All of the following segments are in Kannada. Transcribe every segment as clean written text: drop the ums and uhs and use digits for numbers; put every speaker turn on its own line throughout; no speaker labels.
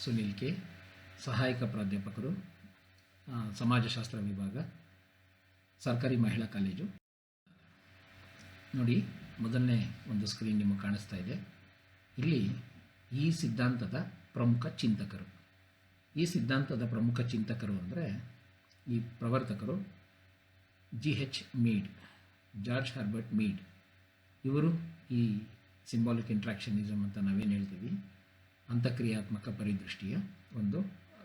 ಸುನಿಲ್ ಕೆ, ಸಹಾಯಕ ಪ್ರಾಧ್ಯಾಪಕರು, ಸಮಾಜಶಾಸ್ತ್ರ ವಿಭಾಗ, ಸರ್ಕಾರಿ ಮಹಿಳಾ ಕಾಲೇಜು. ನೋಡಿ, ಮೊದಲನೇ ಒಂದು ಸ್ಕ್ರೀನ್ ನಿಮಗೆ ಕಾಣಿಸ್ತಾ ಇದೆ. ಇಲ್ಲಿ ಈ ಸಿದ್ಧಾಂತದ ಪ್ರಮುಖ ಚಿಂತಕರು. ಈ ಸಿದ್ಧಾಂತದ ಪ್ರಮುಖ ಚಿಂತಕರು ಅಂದರೆ ಈ ಪ್ರವರ್ತಕರು G.H. Mid, George Herbert mid. ಇವರು ಈ ಸಿಂಬಾಲಿಕ್ ಇಂಟ್ರಾಕ್ಷನಿಸಮ್ ಅಂತ ನಾವೇನು ಹೇಳ್ತೀವಿ, ಅಂತಕ್ರಿಯಾತ್ಮಕ ಪರಿದೃಷ್ಟಿಯ ಒಂದು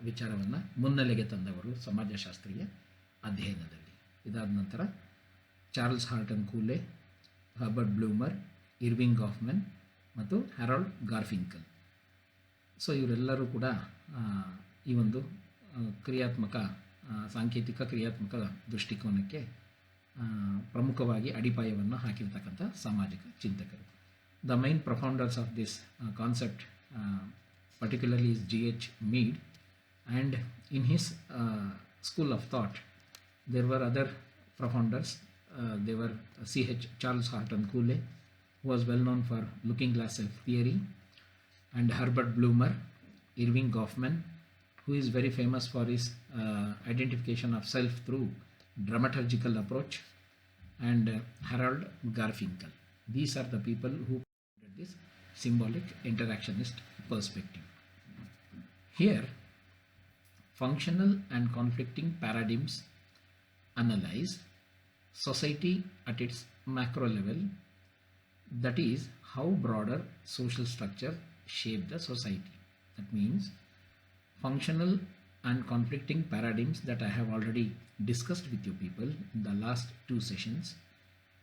ವಿಚಾರವನ್ನು ಮುನ್ನೆಲೆಗೆ ತಂದವರು ಸಮಾಜಶಾಸ್ತ್ರೀಯ ಅಧ್ಯಯನದಲ್ಲಿ. ಇದಾದ ನಂತರ ಚಾರ್ಲ್ಸ್ ಹಾರ್ಟನ್ ಕೂಲೆ, ಹರ್ಬರ್ಟ್ ಬ್ಲೂಮರ್, ಇರ್ವಿಂಗ್ ಗಾಫ್ಮನ್ ಮತ್ತು ಹ್ಯಾರಾಲ್ಡ್ ಗಾರ್ಫಿಂಕಲ್. ಸೊ ಇವರೆಲ್ಲರೂ ಕೂಡ ಈ ಒಂದು ಸಾಂಕೇತಿಕ ಕ್ರಿಯಾತ್ಮಕ ದೃಷ್ಟಿಕೋನಕ್ಕೆ ಪ್ರಮುಖವಾಗಿ ಅಡಿಪಾಯವನ್ನು ಹಾಕಿರ್ತಕ್ಕಂಥ ಸಾಮಾಜಿಕ ಚಿಂತಕರು. The main profounders of this concept particularly is G.H. Mead, and in his school of thought there were other profounders. They were Charles Horton Cooley, who was well known for looking glass self theory, and Herbert Blumer, Irving Goffman, who is very famous for his identification of self through dramaturgical approach, and Harold Garfinkel. These are the people who created this symbolic interactionist perspective. Here, functional and conflicting paradigms analyze society at its macro level, that is, how broader social structure shape the society. That means, functional and conflicting paradigms that I have already discussed with you people in the last 2 sessions,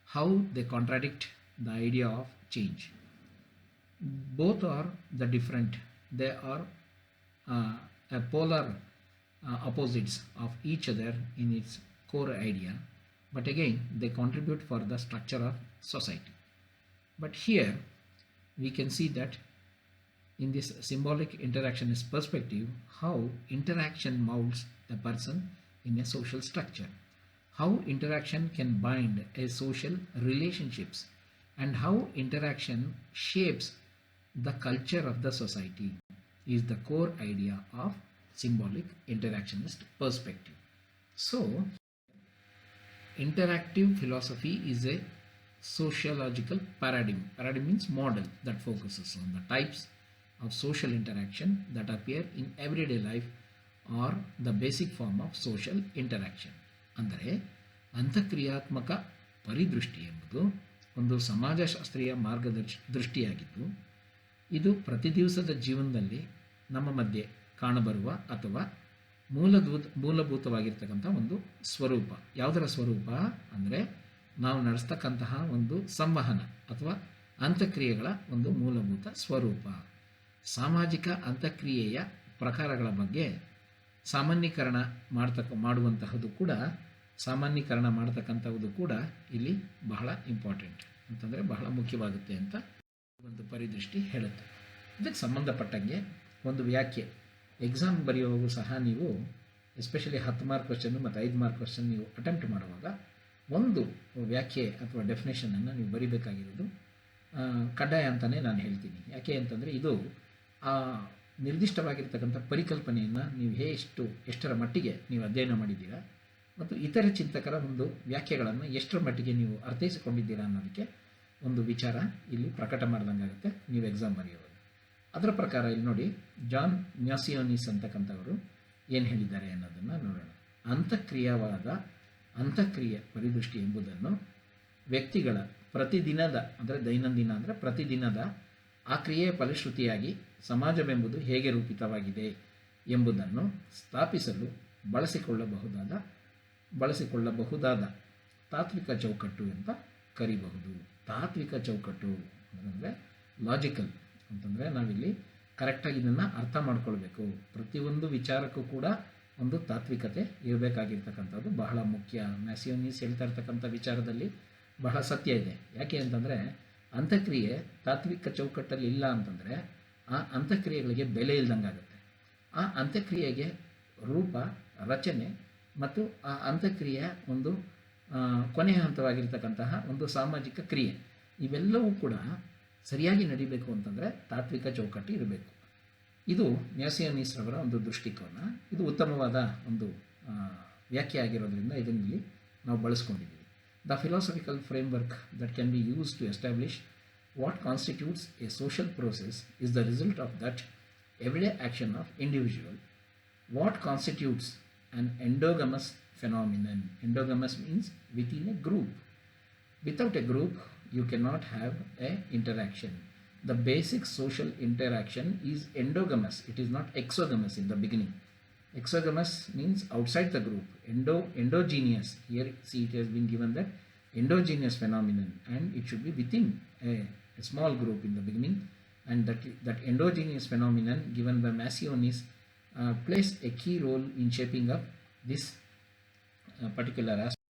how they contradict the idea of change. Both are the different, they are a polar opposites of each other in its core idea, but again they contribute for the structure of society. But here we can see that in this symbolic interactionist perspective, how interaction molds a person in a social structure, how interaction can bind a social relationships, and how interaction shapes the culture of the society is the core idea of symbolic interactionist perspective. So, interactive philosophy is a sociological paradigm. Paradigm means model that focuses on the types of social interaction that appear in everyday life or the basic form of social interaction. ಅಂದರೆ ಅಂತಕ್ರಿಯಾತ್ಮಕ ಪರಿದೃಷ್ಟಿ ಎಂಬುದು ಒಂದು ಸಮಾಜಶಾಸ್ತ್ರೀಯ ದೃಷ್ಟಿಯಾಗಿದ್ದು, ಇದು ಪ್ರತಿ ದಿವಸದ ಜೀವನದಲ್ಲಿ ನಮ್ಮ ಮಧ್ಯೆ ಕಾಣಬರುವ ಅಥವಾ ಮೂಲಭೂತವಾಗಿರ್ತಕ್ಕಂಥ ಒಂದು ಸ್ವರೂಪ. ಯಾವುದರ ಸ್ವರೂಪ ಅಂದರೆ ನಾವು ನಡೆಸ್ತಕ್ಕಂತಹ ಒಂದು ಸಂವಹನ ಅಥವಾ ಅಂತಕ್ರಿಯೆಗಳ ಒಂದು ಮೂಲಭೂತ ಸ್ವರೂಪ. ಸಾಮಾಜಿಕ ಅಂತಕ್ರಿಯೆಯ ಪ್ರಕಾರಗಳ ಬಗ್ಗೆ ಸಾಮಾನ್ಯೀಕರಣ ಮಾಡ್ತಕ್ಕಂಥದ್ದು ಕೂಡ ಇಲ್ಲಿ ಬಹಳ ಇಂಪಾರ್ಟೆಂಟ್ ಅಂತಂದರೆ ಬಹಳ ಮುಖ್ಯವಾಗುತ್ತೆ ಅಂತ ಒಂದು ಪರಿದೃಷ್ಟಿ ಹೇಳುತ್ತೆ. ಇದಕ್ಕೆ ಸಂಬಂಧಪಟ್ಟಂಗೆ ಒಂದು ವ್ಯಾಖ್ಯೆ ಎಕ್ಸಾಮ್ ಬರೆಯುವಾಗೂ ಸಹ ನೀವು ಎಸ್ಪೆಷಲಿ 10 ಮಾರ್ಕ್ ಕ್ವಶನ್ನು ಮತ್ತು 5 ಮಾರ್ಕ್ ಕ್ವಶನ್ ನೀವು ಅಟೆಂಪ್ಟ್ ಮಾಡುವಾಗ ಒಂದು ವ್ಯಾಖ್ಯೆ ಅಥವಾ ಡೆಫಿನೇಷನನ್ನು ನೀವು ಬರಿಬೇಕಾಗಿರೋದು ಕಡ್ಡಾಯ ಅಂತಲೇ ನಾನು ಹೇಳ್ತೀನಿ. ಯಾಕೆ ಅಂತಂದರೆ ಇದು ಆ ನಿರ್ದಿಷ್ಟವಾಗಿರ್ತಕ್ಕಂಥ ಪರಿಕಲ್ಪನೆಯನ್ನು ನೀವು ಎಷ್ಟರ ಮಟ್ಟಿಗೆ ನೀವು ಅಧ್ಯಯನ ಮಾಡಿದ್ದೀರಾ ಮತ್ತು ಇತರೆ ಚಿಂತಕರ ಒಂದು ವ್ಯಾಖ್ಯೆಗಳನ್ನು ಎಷ್ಟರ ಮಟ್ಟಿಗೆ ನೀವು ಅರ್ಥೈಸಿಕೊಂಡಿದ್ದೀರಾ ಅನ್ನೋದಕ್ಕೆ ಒಂದು ವಿಚಾರ ಇಲ್ಲಿ ಪ್ರಕಟ ಮಾಡ್ದಂಗಾಗುತ್ತೆ ನೀವು ಎಕ್ಸಾಮ್ ಬರೆಯುವಾಗ. ಅದರ ಪ್ರಕಾರ ಇಲ್ಲಿ ನೋಡಿ, ಜಾನ್ ಮ್ಯಾಸಿಯೋನಿಸ್ ಅಂತಕ್ಕಂಥವರು ಏನು ಹೇಳಿದ್ದಾರೆ ಅನ್ನೋದನ್ನು ನೋಡೋಣ. ಅಂತಕ್ರಿಯೆ ಪರಿದೃಷ್ಟಿ ಎಂಬುದನ್ನು ವ್ಯಕ್ತಿಗಳ ಪ್ರತಿದಿನದ ಆ ಕ್ರಿಯೆಯ ಫಲಶ್ರುತಿಯಾಗಿ ಸಮಾಜವೆಂಬುದು ಹೇಗೆ ರೂಪಿತವಾಗಿದೆ ಎಂಬುದನ್ನು ಸ್ಥಾಪಿಸಲು ಬಳಸಿಕೊಳ್ಳಬಹುದಾದ ತಾತ್ವಿಕ ಚೌಕಟ್ಟು ಅಂತ ಕರಿಬಹುದು. ತಾತ್ವಿಕ ಚೌಕಟ್ಟು ಅಂದರೆ ಲಾಜಿಕಲ್ ಅಂತಂದರೆ ನಾವಿಲ್ಲಿ ಕರೆಕ್ಟಾಗಿ ಇದನ್ನು ಅರ್ಥ ಮಾಡ್ಕೊಳ್ಬೇಕು. ಪ್ರತಿಯೊಂದು ವಿಚಾರಕ್ಕೂ ಕೂಡ ಒಂದು ತಾತ್ವಿಕತೆ ಇರಬೇಕಾಗಿರ್ತಕ್ಕಂಥದ್ದು ಬಹಳ ಮುಖ್ಯ. ಮ್ಯಾಸಿಯೋನಿಸ್ ಹೇಳ್ತಾ ಇರ್ತಕ್ಕಂಥ ವಿಚಾರದಲ್ಲಿ ಬಹಳ ಸತ್ಯ ಇದೆ. ಯಾಕೆ ಅಂತಂದರೆ ಅಂತಕ್ರಿಯೆ ತಾತ್ವಿಕ ಚೌಕಟ್ಟಲ್ಲಿ ಇಲ್ಲ ಅಂತಂದರೆ ಆ ಅಂತಕ್ರಿಯೆಗಳಿಗೆ ಬೆಲೆ ಇಲ್ದಂಗಾಗುತ್ತೆ. ಆ ಅಂತಕ್ರಿಯೆಗೆ ರೂಪ, ರಚನೆ ಮತ್ತು ಆ ಅಂತಕ್ರಿಯೆಯ ಒಂದು ಕೊನೆಯ ಹಂತವಾಗಿರ್ತಕ್ಕಂತಹ ಒಂದು ಸಾಮಾಜಿಕ ಕ್ರಿಯೆ ಇವೆಲ್ಲವೂ ಕೂಡ ಸರಿಯಾಗಿ ನಡಿಬೇಕು ಅಂತಂದರೆ ತಾತ್ವಿಕ ಚೌಕಟ್ಟು ಇರಬೇಕು. ಇದು ಮ್ಯಾಸಿಯೋನಿಸ್ ರವರ ಒಂದು ದೃಷ್ಟಿಕೋನ. ಇದು ಉತ್ತಮವಾದ ಒಂದು ವ್ಯಾಖ್ಯೆ ಆಗಿರೋದ್ರಿಂದ ಇದರಲ್ಲಿ ನಾವು ಬಳಸ್ಕೊಂಡಿದ್ದೀವಿ. The philosophical framework that can be use to establish what constitutes a social process is the result of that everyday action of individual. What constitutes an endogamous phenomenon. Endogamous means within a group. Without a group, you cannot have a interaction. The basic social interaction is endogamous. It is not exogamous in the beginning. Exogamous means outside the group. Endogenous. Here, see, it has been given that endogenous phenomenon, and it should be within a small group in the beginning. And that endogenous phenomenon given by Masionis plays a key role in shaping up this particular aspect.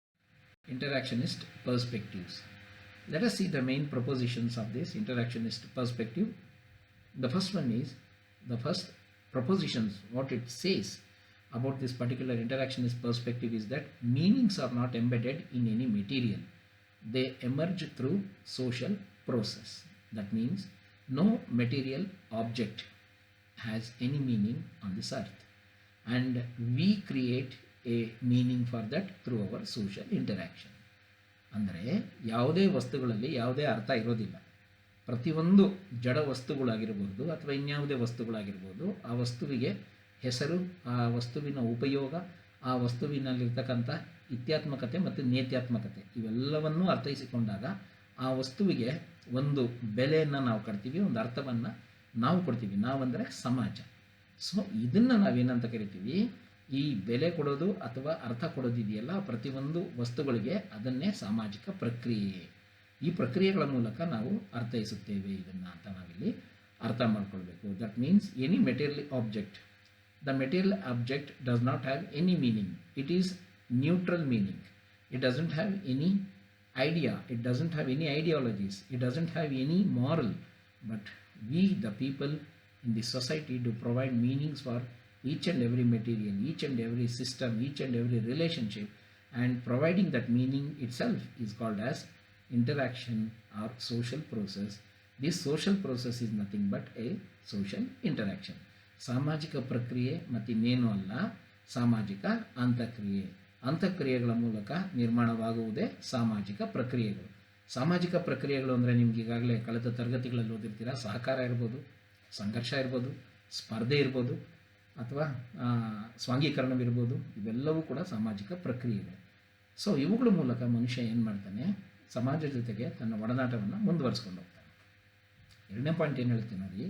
Interactionist perspectives. Let us see the main propositions of this interactionist perspective. The first one is, the first propositions, what it says about this particular interactionist perspective is that meanings are not embedded in any material. They emerge through social process. That means no material object has any meaning on this earth, and we create a meaning for that through our social interaction. ಅಂದರೆ ಯಾವುದೇ ವಸ್ತುಗಳಲ್ಲಿ ಯಾವುದೇ ಅರ್ಥ ಇರೋದಿಲ್ಲ. ಪ್ರತಿಯೊಂದು ಜಡ ವಸ್ತುಗಳಾಗಿರ್ಬೋದು ಅಥವಾ ಇನ್ಯಾವುದೇ ವಸ್ತುಗಳಾಗಿರ್ಬೋದು, ಆ ವಸ್ತುವಿಗೆ ಹೆಸರು, ಆ ವಸ್ತುವಿನ ಉಪಯೋಗ, ಆ ವಸ್ತುವಿನಲ್ಲಿರ್ತಕ್ಕಂಥ ಇತ್ಯಾತ್ಮಕತೆ ಮತ್ತು ನೇತ್ಯಾತ್ಮಕತೆ ಇವೆಲ್ಲವನ್ನೂ ಅರ್ಥೈಸಿಕೊಂಡಾಗ ಆ ವಸ್ತುವಿಗೆ ಒಂದು ಬೆಲೆಯನ್ನು ನಾವು ಕೊಡ್ತೀವಿ, ಒಂದು ಅರ್ಥವನ್ನು ನಾವು ಕೊಡ್ತೀವಿ. ನಾವಂದರೆ ಸಮಾಜ. ಸೊ ಇದನ್ನು ನಾವೇನಂತ ಕರಿತೀವಿ, ಈ ಬೆಲೆ ಕೊಡೋದು ಅಥವಾ ಅರ್ಥ ಕೊಡೋದಿದೆಯಲ್ಲ, ಪ್ರತಿಯೊಂದು ವಸ್ತುಗಳಿಗೆ ಅದನ್ನೇ ಸಾಮಾಜಿಕ ಪ್ರಕ್ರಿಯೆ. ಈ ಪ್ರಕ್ರಿಯೆಗಳ ಮೂಲಕ ನಾವು ಅರ್ಥೈಸುತ್ತೇವೆ ಇದನ್ನು ಅಂತ ನಾವಿಲ್ಲಿ ಅರ್ಥ ಮಾಡ್ಕೊಳ್ಬೇಕು. That means any material object, the material object does not have any meaning. It is neutral meaning. It doesn't have any idea, it doesn't have any ideologies, it doesn't have any moral, but we the people in the society do provide meanings for each and every material, each and every system, each and every relationship, and providing that meaning itself is called as interaction or social process. This social process is nothing but a social interaction. ಸಾಮಾಜಿಕ ಪ್ರಕ್ರಿಯೆ ಮತ್ತಿನ್ನೇನೂ ಅಲ್ಲ, ಸಾಮಾಜಿಕ ಅಂತಕ್ರಿಯೆ. ಅಂತಕ್ರಿಯೆಗಳ ಮೂಲಕ ನಿರ್ಮಾಣವಾಗುವುದೇ ಸಾಮಾಜಿಕ ಪ್ರಕ್ರಿಯೆಗಳು. ಸಾಮಾಜಿಕ ಪ್ರಕ್ರಿಯೆಗಳು ಅಂದರೆ ನಿಮ್ಗೆ ಈಗಾಗಲೇ ಕಳೆದ ತರಗತಿಗಳಲ್ಲಿ ಓದಿರ್ತೀರ. ಸಹಕಾರ ಇರ್ಬೋದು, ಸಂಘರ್ಷ ಇರ್ಬೋದು, ಸ್ಪರ್ಧೆ ಇರ್ಬೋದು, ಅಥವಾ ಸ್ವಾಂಗೀಕರಣವಿರ್ಬೋದು. ಇವೆಲ್ಲವೂ ಕೂಡ ಸಾಮಾಜಿಕ ಪ್ರಕ್ರಿಯೆಗಳು. ಸೊ ಇವುಗಳ ಮೂಲಕ ಮನುಷ್ಯ ಏನು ಮಾಡ್ತಾನೆ, ಸಮಾಜ ಜೊತೆಗೆ ತನ್ನ ಒಡನಾಟವನ್ನು ಮುಂದುವರಿಸ್ಕೊಂಡು ಹೋಗ್ತಾನೆ. ಎರಡನೇ ಪಾಯಿಂಟ್ ಏನು ಹೇಳ್ತೀನಿ ನೋಡಿ,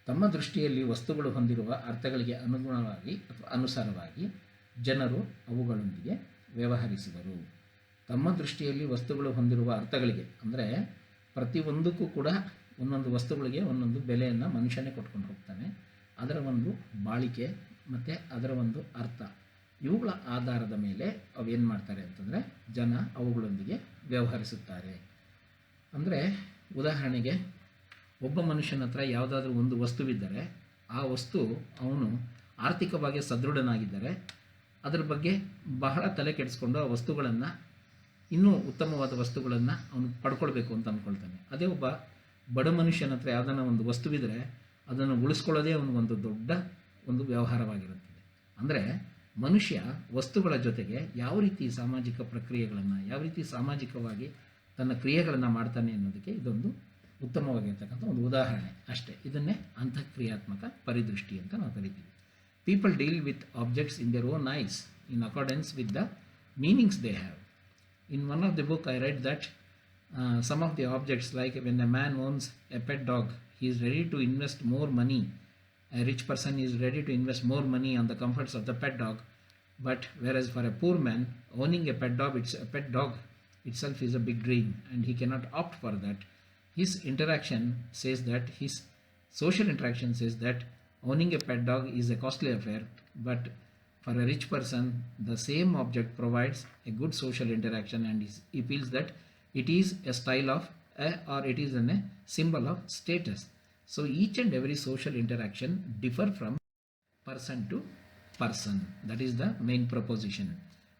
ತಮ್ಮ ದೃಷ್ಟಿಯಲ್ಲಿ ವಸ್ತುಗಳು ಹೊಂದಿರುವ ಅರ್ಥಗಳಿಗೆ ಅನುಗುಣವಾಗಿ ಅಥವಾ ಅನುಸಾರವಾಗಿ ಜನರು ಅವುಗಳೊಂದಿಗೆ ವ್ಯವಹರಿಸುವರು. ತಮ್ಮ ದೃಷ್ಟಿಯಲ್ಲಿ ವಸ್ತುಗಳು ಹೊಂದಿರುವ ಅರ್ಥಗಳಿಗೆ, ಅಂದರೆ ಪ್ರತಿಯೊಂದಕ್ಕೂ ಕೂಡ ಒಂದೊಂದು ವಸ್ತುಗಳಿಗೆ ಒಂದೊಂದು ಬೆಲೆಯನ್ನು ಮನುಷ್ಯನೇ ಕೊಟ್ಕೊಂಡು ಹೋಗ್ತಾನೆ. ಅದರ ಒಂದು ಬಾಳಿಕೆ ಮತ್ತು ಅದರ ಒಂದು ಅರ್ಥ, ಇವುಗಳ ಆಧಾರದ ಮೇಲೆ ಅವೇನು ಮಾಡ್ತಾರೆ ಅಂತಂದರೆ ಜನ ಅವುಗಳೊಂದಿಗೆ ವ್ಯವಹರಿಸುತ್ತಾರೆ. ಅಂದರೆ ಉದಾಹರಣೆಗೆ, ಒಬ್ಬ ಮನುಷ್ಯನ ಹತ್ರ ಯಾವುದಾದ್ರೂ ಒಂದು ವಸ್ತುವಿದ್ದರೆ, ಆ ವಸ್ತು ಅವನು ಆರ್ಥಿಕವಾಗಿ ಸದೃಢನಾಗಿದ್ದರೆ ಅದರ ಬಗ್ಗೆ ಬಹಳ ತಲೆ ಕೆಡಿಸ್ಕೊಂಡು ಆ ವಸ್ತುಗಳನ್ನು, ಇನ್ನೂ ಉತ್ತಮವಾದ ವಸ್ತುಗಳನ್ನು ಅವನು ಪಡ್ಕೊಳ್ಬೇಕು ಅಂತ ಅಂದ್ಕೊಳ್ತಾನೆ. ಅದೇ ಒಬ್ಬ ಬಡ ಮನುಷ್ಯನ ಹತ್ರ ಯಾವುದನ್ನ ಒಂದು ವಸ್ತುವಿದ್ದರೆ ಅದನ್ನು ಉಳಿಸ್ಕೊಳ್ಳೋದೇ ಅವನಿಗೊಂದು ದೊಡ್ಡ ಒಂದು ವ್ಯವಹಾರವಾಗಿರುತ್ತದೆ. ಅಂದರೆ ಮನುಷ್ಯ ವಸ್ತುಗಳ ಜೊತೆಗೆ ಯಾವ ರೀತಿ ಸಾಮಾಜಿಕ ಪ್ರಕ್ರಿಯೆಗಳನ್ನು, ಯಾವ ರೀತಿ ಸಾಮಾಜಿಕವಾಗಿ ತನ್ನ ಕ್ರಿಯೆಗಳನ್ನು ಮಾಡ್ತಾನೆ ಅನ್ನೋದಕ್ಕೆ ಇದೊಂದು ಉತ್ತಮವಾಗಿರ್ತಕ್ಕಂಥ ಒಂದು ಉದಾಹರಣೆ ಅಷ್ಟೇ. ಇದನ್ನೇ ಅಂತಃಕ್ರಿಯಾತ್ಮಕ ಪರಿದೃಷ್ಟಿ ಅಂತ ನಾವು ಕರಿತೀವಿ. People deal with objects in their own eyes in accordance with the meanings they have. In one of the book I read that some of the objects, like when a man owns a pet dog, he is ready to invest more money. A rich person is ready to invest more money on the comforts of the pet dog, but whereas for a poor man, owning a pet dog itself is a big dream, and he cannot opt for that. His interaction says that, his social interaction says that owning a pet dog is a costly affair, but for a rich person, the same object provides a good social interaction, and he feels that it is a style of, or it is a symbol of status. So each and every social interaction differ from person to person. That is the main proposition,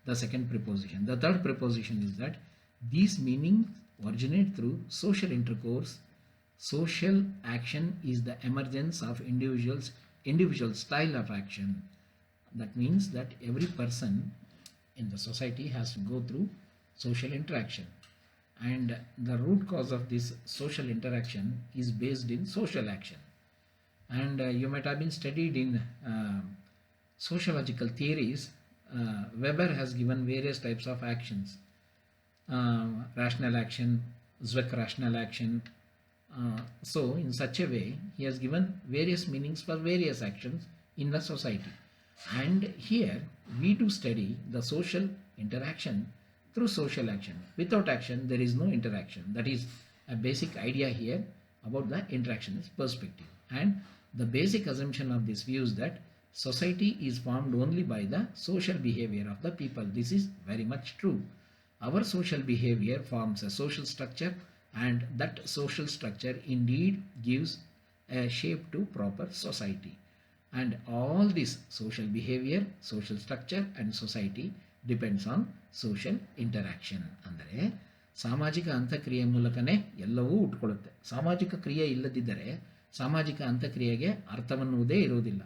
the second preposition. The third preposition is that these meanings originate through social intercourse social action is the emergence of individual style of action. That means that every person in the society has to go through social interaction, and the root cause of this social interaction is based in social action. And you might have been studied in sociological theories. Weber has given various types of actions: rational action, Zweck rational action. So in such a way, he has given various meanings for various actions in the society. And here we do study the social interaction through social action. Without action, there is no interaction. That is a basic idea here about the interactionist perspective. And the basic assumption of this view is that society is formed only by the social behavior of the people. This is very much true. Our social behavior forms a social structure, and that social structure indeed gives a shape to proper society. And all this social behavior, social structure and society depends on social interaction. ಅಂದರೆ ಸಾಮಾಜಿಕ ಅಂತಕ್ರಿಯೆ ಮೂಲಕನೇ ಎಲ್ಲವೂ ಹುಟ್ಕೊಳ್ಳುತ್ತೆ. ಸಾಮಾಜಿಕ ಕ್ರಿಯೆ ಇಲ್ಲದಿದ್ದರೆ ಸಾಮಾಜಿಕ ಅಂತಕ್ರಿಯೆಗೆ ಅರ್ಥವನ್ನುವುದೇ ಇರುವುದಿಲ್ಲ.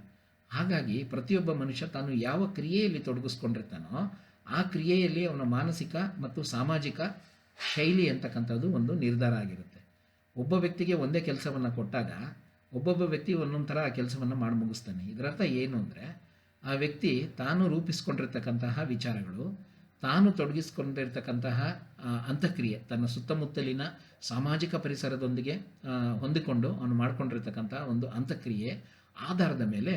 ಹಾಗಾಗಿ ಪ್ರತಿಯೊಬ್ಬ ಮನುಷ್ಯ ತಾನು ಯಾವ ಕ್ರಿಯೆಯಲ್ಲಿ ತೊಡಗಿಸ್ಕೊಂಡಿರ್ತಾನೋ ಆ ಕ್ರಿಯೆಯಲ್ಲಿ ಅವನ ಮಾನಸಿಕ ಮತ್ತು ಸಾಮಾಜಿಕ ಶೈಲಿ ಅಂತಕ್ಕಂಥದ್ದು ಒಂದು ನಿರ್ಧಾರ ಆಗಿರುತ್ತೆ. ಒಬ್ಬ ವ್ಯಕ್ತಿಗೆ ಒಂದೇ ಕೆಲಸವನ್ನು ಕೊಟ್ಟಾಗ ಒಬ್ಬೊಬ್ಬ ವ್ಯಕ್ತಿ ಒಂದೊಂದು ಥರ ಆ ಕೆಲಸವನ್ನು ಮಾಡಿ ಮುಗಿಸ್ತಾನೆ. ಇದರರ್ಥ ಏನು ಅಂದರೆ, ಆ ವ್ಯಕ್ತಿ ತಾನು ರೂಪಿಸ್ಕೊಂಡಿರ್ತಕ್ಕಂತಹ ವಿಚಾರಗಳು, ತಾನು ತೊಡಗಿಸ್ಕೊಂಡಿರ್ತಕ್ಕಂತಹ ಅಂತಕ್ರಿಯೆ, ತನ್ನ ಸುತ್ತಮುತ್ತಲಿನ ಸಾಮಾಜಿಕ ಪರಿಸರದೊಂದಿಗೆ ಹೊಂದಿಕೊಂಡು ಅವನು ಮಾಡಿಕೊಂಡಿರ್ತಕ್ಕಂತಹ ಒಂದು ಅಂತಕ್ರಿಯೆ ಆಧಾರದ ಮೇಲೆ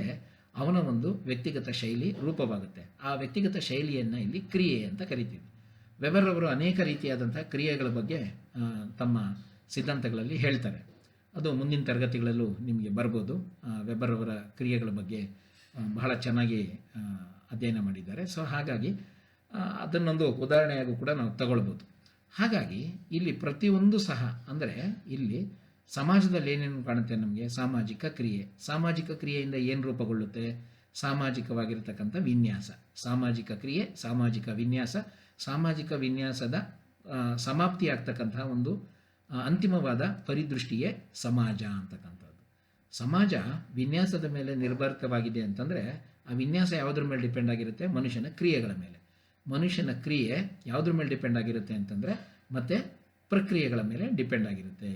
ಅವನ ಒಂದು ವ್ಯಕ್ತಿಗತ ಶೈಲಿ ರೂಪವಾಗುತ್ತೆ. ಆ ವ್ಯಕ್ತಿಗತ ಶೈಲಿಯನ್ನು ಇಲ್ಲಿ ಕ್ರಿಯೆ ಅಂತ ಕರಿತೀವಿ. ವೆಬರ್ ಅವರು ಅನೇಕ ರೀತಿಯಾದಂಥ ಕ್ರಿಯೆಗಳ ಬಗ್ಗೆ ತಮ್ಮ ಸಿದ್ಧಾಂತಗಳಲ್ಲಿ ಹೇಳ್ತಾರೆ. ಅದು ಮುಂದಿನ ತರಗತಿಗಳಲ್ಲೂ ನಿಮಗೆ ಬರ್ಬೋದು. ವೆಬರ್ ಅವರ ಕ್ರಿಯೆಗಳ ಬಗ್ಗೆ ಬಹಳ ಚೆನ್ನಾಗಿ ಅಧ್ಯಯನ ಮಾಡಿದ್ದಾರೆ. ಸೊ ಹಾಗಾಗಿ ಅದನ್ನೊಂದು ಉದಾಹರಣೆಯಾಗೂ ಕೂಡ ನಾವು ತಗೊಳ್ಬೋದು. ಹಾಗಾಗಿ ಇಲ್ಲಿ ಪ್ರತಿಯೊಂದು ಸಹ ಅಂದರೆ ಇಲ್ಲಿ ಸಮಾಜದಲ್ಲಿ ಏನೇನು ಕಾಣುತ್ತೆ ನಮಗೆ? ಸಾಮಾಜಿಕ ಕ್ರಿಯೆ. ಸಾಮಾಜಿಕ ಕ್ರಿಯೆಯಿಂದ ಏನು ರೂಪುಗೊಳ್ಳುತ್ತೆ? ಸಾಮಾಜಿಕವಾಗಿರ್ತಕ್ಕಂಥ ವಿನ್ಯಾಸ. ಸಾಮಾಜಿಕ ಕ್ರಿಯೆ, ಸಾಮಾಜಿಕ ವಿನ್ಯಾಸ, ಸಾಮಾಜಿಕ ವಿನ್ಯಾಸದ ಸಮಾಪ್ತಿಯಾಗ್ತಕ್ಕಂತಹ ಒಂದು ಅಂತಿಮವಾದ ಪರಿದೃಷ್ಟಿಯೇ ಸಮಾಜ ಅಂತಕ್ಕಂಥದ್ದು. ಸಮಾಜ ವಿನ್ಯಾಸದ ಮೇಲೆ ನಿರ್ಭರವಾಗಿದೆ ಅಂತಂದರೆ ಆ ವಿನ್ಯಾಸ ಯಾವುದ್ರ ಮೇಲೆ ಡಿಪೆಂಡ್ ಆಗಿರುತ್ತೆ? ಮನುಷ್ಯನ ಕ್ರಿಯೆಗಳ ಮೇಲೆ. ಮನುಷ್ಯನ ಕ್ರಿಯೆ ಯಾವುದ್ರ ಮೇಲೆ ಡಿಪೆಂಡ್ ಆಗಿರುತ್ತೆ ಅಂತಂದರೆ ಮತ್ತೆ ಪ್ರಕ್ರಿಯೆಗಳ ಮೇಲೆ ಡಿಪೆಂಡ್ ಆಗಿರುತ್ತೆ.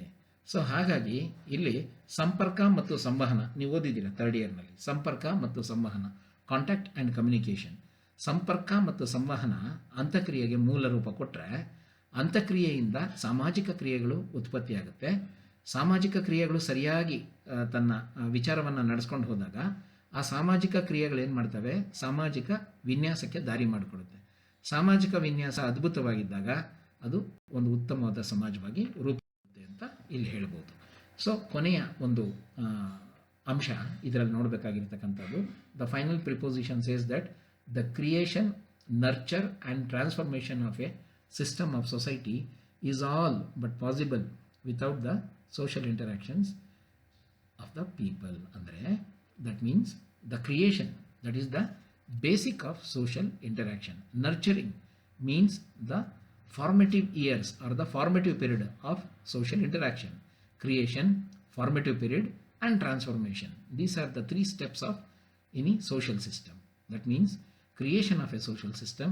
ಸೊ ಹಾಗಾಗಿ ಇಲ್ಲಿ ಸಂಪರ್ಕ ಮತ್ತು ಸಂವಹನ ನೀವು ಓದಿದ್ದೀರಾ ಥರ್ಡ್ ಇಯರ್ನಲ್ಲಿ. ಸಂಪರ್ಕ ಮತ್ತು ಸಂವಹನ, ಕಾಂಟ್ಯಾಕ್ಟ್ ಆ್ಯಂಡ್ ಕಮ್ಯುನಿಕೇಷನ್. ಸಂಪರ್ಕ ಮತ್ತು ಸಂವಹನ ಅಂತಕ್ರಿಯೆಗೆ ಮೂಲ ರೂಪ ಕೊಟ್ಟರೆ ಅಂತಕ್ರಿಯೆಯಿಂದ ಸಾಮಾಜಿಕ ಕ್ರಿಯೆಗಳು ಉತ್ಪತ್ತಿಯಾಗುತ್ತೆ. ಸಾಮಾಜಿಕ ಕ್ರಿಯೆಗಳು ಸರಿಯಾಗಿ ತನ್ನ ವಿಚಾರವನ್ನು ನಡೆಸ್ಕೊಂಡು ಹೋದಾಗ ಆ ಸಾಮಾಜಿಕ ಕ್ರಿಯೆಗಳು ಏನು ಮಾಡ್ತವೆ? ಸಾಮಾಜಿಕ ವಿನ್ಯಾಸಕ್ಕೆ ದಾರಿ ಮಾಡಿಕೊಡುತ್ತೆ. ಸಾಮಾಜಿಕ ವಿನ್ಯಾಸ ಅದ್ಭುತವಾಗಿದ್ದಾಗ ಅದು ಒಂದು ಉತ್ತಮವಾದ ಸಮಾಜವಾಗಿ ರೂಪುಗೊಳ್ಳುತ್ತೆ ಅಂತ ಇಲ್ಲಿ ಹೇಳ್ಬೋದು. ಸೊ ಕೊನೆಯ ಒಂದು ಅಂಶ ಇದರಲ್ಲಿ ನೋಡಬೇಕಾಗಿರ್ತಕ್ಕಂಥದ್ದು, the final preposition says that the creation, nurture and transformation of a system of society is all but possible without the social interactions of the people. Andre that means the creation, that is the basic of social interaction. Nurturing means the formative years or the formative period of social interaction. Creation, formative period and transformation. These are the three steps of any social system. That means creation of a social system,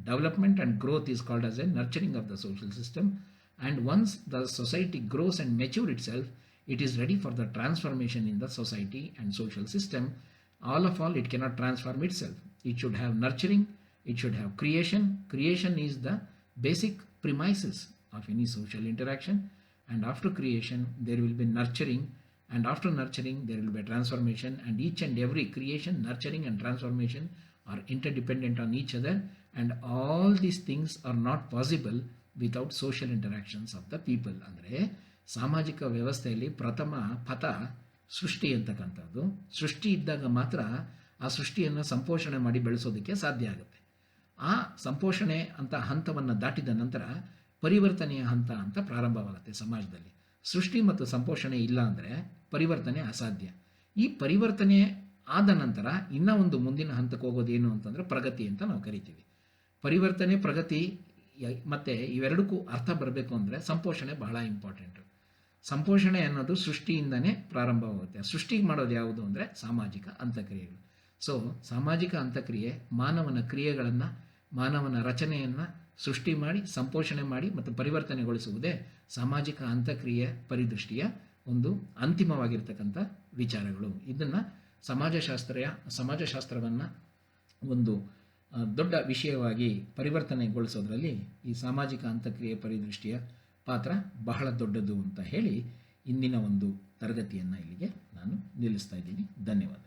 development and growth is called as a nurturing of the social system, and once the society grows and mature itself, it is ready for the transformation in the society and social system. All of all, it cannot transform itself. It should have nurturing, it should have creation. Creation is the basic premises of any social interaction, and after creation there will be nurturing, and after nurturing there will be transformation, and each and every creation, nurturing and transformation are interdependent on each other, and all these things are not possible without social interactions of the people. ಅಂದರೆ ಸಾಮಾಜಿಕ ವ್ಯವಸ್ಥೆಯಲ್ಲಿ ಪ್ರಥಮ ಪಥ ಸೃಷ್ಟಿ ಅಂತಕ್ಕಂಥದ್ದು. ಸೃಷ್ಟಿ ಇದ್ದಾಗ ಮಾತ್ರ ಆ ಸೃಷ್ಟಿಯನ್ನು ಸಂಪೋಷಣೆ ಮಾಡಿ ಬೆಳೆಸೋದಕ್ಕೆ ಸಾಧ್ಯ ಆಗುತ್ತೆ. ಆ ಸಂಪೋಷಣೆ ಅಂತ ಹಂತವನ್ನು ದಾಟಿದ ನಂತರ ಪರಿವರ್ತನೆಯ ಹಂತ ಅಂತ ಪ್ರಾರಂಭವಾಗುತ್ತೆ ಸಮಾಜದಲ್ಲಿ. ಸೃಷ್ಟಿ ಮತ್ತು ಸಂಪೋಷಣೆ ಇಲ್ಲ ಅಂದರೆ ಪರಿವರ್ತನೆ ಅಸಾಧ್ಯ. ಈ ಪರಿವರ್ತನೆ ಆದ ನಂತರ ಇನ್ನೂ ಒಂದು ಮುಂದಿನ ಹಂತಕ್ಕೆ ಹೋಗೋದೇನು ಅಂತಂದರೆ ಪ್ರಗತಿ ಅಂತ ನಾವು ಕರಿತೀವಿ. ಪರಿವರ್ತನೆ, ಪ್ರಗತಿ ಮತ್ತು ಇವೆರಡಕ್ಕೂ ಅರ್ಥ ಬರಬೇಕು ಅಂದರೆ ಸಂಪೋಷಣೆ ಬಹಳ ಇಂಪಾರ್ಟೆಂಟು. ಸಂಪೋಷಣೆ ಅನ್ನೋದು ಸೃಷ್ಟಿಯಿಂದನೇ ಪ್ರಾರಂಭವಾಗುತ್ತೆ. ಸೃಷ್ಟಿಗೆ ಮಾಡೋದು ಯಾವುದು ಅಂದರೆ ಸಾಮಾಜಿಕ ಅಂತಕ್ರಿಯೆಗಳು. ಸೊ ಸಾಮಾಜಿಕ ಅಂತಕ್ರಿಯೆ ಮಾನವನ ಕ್ರಿಯೆಗಳನ್ನು, ಮಾನವನ ರಚನೆಯನ್ನು ಸೃಷ್ಟಿ ಮಾಡಿ, ಸಂಪೋಷಣೆ ಮಾಡಿ ಮತ್ತು ಪರಿವರ್ತನೆಗೊಳಿಸುವುದೇ ಸಾಮಾಜಿಕ ಅಂತಕ್ರಿಯೆ ಪರಿದೃಷ್ಟಿಯ ಒಂದು ಅಂತಿಮವಾಗಿರ್ತಕ್ಕಂಥ ವಿಚಾರಗಳು. ಇದನ್ನು ಸಮಾಜಶಾಸ್ತ್ರವನ್ನು ಒಂದು ದೊಡ್ಡ ವಿಷಯವಾಗಿ ಪರಿವರ್ತನೆಗೊಳಿಸೋದ್ರಲ್ಲಿ ಈ ಸಾಮಾಜಿಕ ಅಂತಕ್ರಿಯೆ ಪರಿದೃಷ್ಟಿಯ ಪಾತ್ರ ಬಹಳ ದೊಡ್ಡದು ಅಂತ ಹೇಳಿ ಇಂದಿನ ಒಂದು ತರಗತಿಯನ್ನು ಇಲ್ಲಿಗೆ ನಾನು ನಿಲ್ಲಿಸ್ತಾ ಇದ್ದೀನಿ. ಧನ್ಯವಾದ.